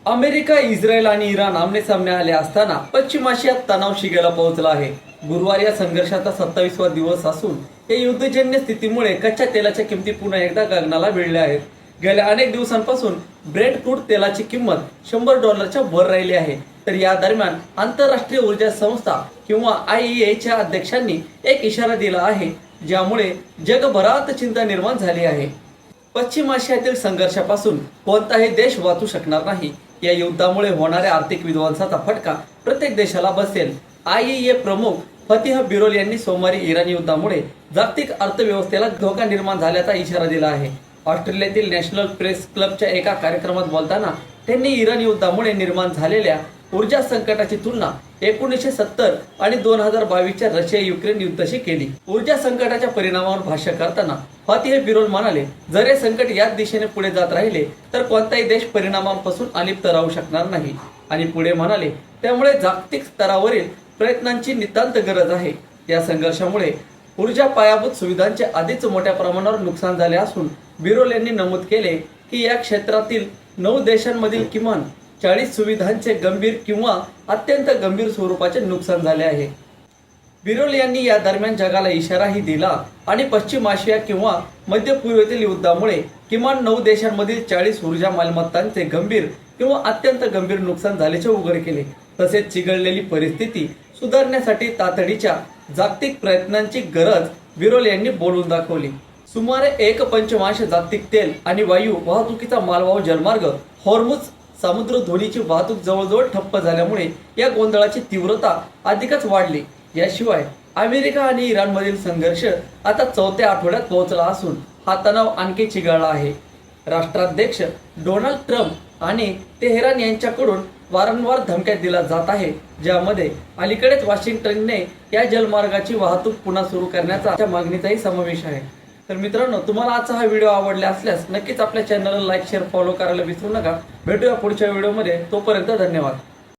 America, Israel आणि Iran आमने सामने आले असताना पश्चिम आशियात तणाव शिगेला पोहोचला आहे। गुरुवार या संघर्षाचा 27वा दिवस असून या युद्धजन्य स्थितीमुळे कच्च्या तेलाच्या किमती पुन्हा एकदा गगनाला भिडल्या आहेत। गेल्या अनेक दिवसांपासून ब्रेंट क्रूड तेलाची किंमत $100च्या वर राहिली आहे। तर या दरम्यान आंतरराष्ट्रीय ऊर्जा संस्था किंवा IEA च्या अध्यक्षांनी एक इशारा दिला आहे, ज्यामुळे जगभरात चिंता निर्माण झाली आहे। पश्चिम आशियातील संघर्षापासून कोणताही देश वाचू शकणार नाही। या युद्धामुळे होणाऱ्या आर्थिक विध्वंसाचा फटका प्रत्येक देशाला बसेल। IEA प्रमुख फतिह बिरोल यांनी सोमवारी इराण युद्धामुळे जागतिक अर्थव्यवस्थेला धोका निर्माण झाल्याचा इशारा दिला आहे। ऑस्ट्रेलियातील नॅशनल प्रेस क्लबच्या एका कार्यक्रमात बोलताना त्यांनी इराण युद्धामुळे निर्माण झालेल्या ऊर्जा संकटाची तुलना 1970 आणि 2022च्या रशिया युक्रेन युद्धाशी केली। ऊर्जा संकटाच्या परिणामावर भाष्य करताना फतिह बिरोल म्हणाले, जर हे संकट याच दिशेने पुढे जात राहिले तर कोणताही देश परिणामांपासून अलिप्त राहू शकणार नाही। आणि पुढे म्हणाले, त्यामुळे जागतिक स्तरावरील प्रयत्नांची नितांत गरज आहे। या संघर्षामुळे ऊर्जा पायाभूत सुविधांचे आधीच मोठ्या प्रमाणावर नुकसान झाले असून बिरोल यांनी नमूद केले की या क्षेत्रातील 9 देशांमधील किमान 40 सुविधांचे गंभीर किंवा अत्यंत गंभीर स्वरूपाचे नुकसान झाले आहे। बिरोल यांनी या दरम्यान जगाला इशाराही दिला आणि पश्चिम आशिया किंवा मध्य पूर्वेतील युद्धामुळे किमान 9 देशांमधील 40 ऊर्जा मालमत्तांचे गंभीर किंवा अत्यंत गंभीर नुकसान झाल्याचे उघड केले। तसेच चिघळलेली परिस्थिती सुधारण्यासाठी तातडीच्या जागतिक प्रयत्नांची गरज बिरोल यांनी बोलून दाखवली। सुमारे 1/5 जागतिक तेल आणि वायू वाहतुकीचा मालवाहू जलमार्ग हॉर्मुझ समुद्रधुनीची वाहतूक जवळजवळ ठप्प झाल्यामुळे या गोंधळाची तीव्रता अधिकच वाढली। याशिवाय अमेरिका आणि इराणमधील संघर्ष आता 4थ्या आठवड्यात पोहोचला असून हा तणाव आणखी चिघळला आहे। राष्ट्राध्यक्ष डोनाल्ड ट्रम्प आणि तेहरान यांच्याकडून वारंवार धमक्या दिल्या जात आहे, ज्यामध्ये अलीकडेच वॉशिंग्टनने या जलमार्गाची वाहतूक पुन्हा सुरू करण्याचा मागणीचाही समावेश आहे। तर मित्रांनो, तुम्हाला आजचा हा व्हिडिओ आवडला असल्यास नक्कीच आपल्या चॅनलला लाईक, शेअर, फॉलो करायला विसरू नका। भेटूया पुढच्या व्हिडिओमध्ये, तोपर्यंत धन्यवाद।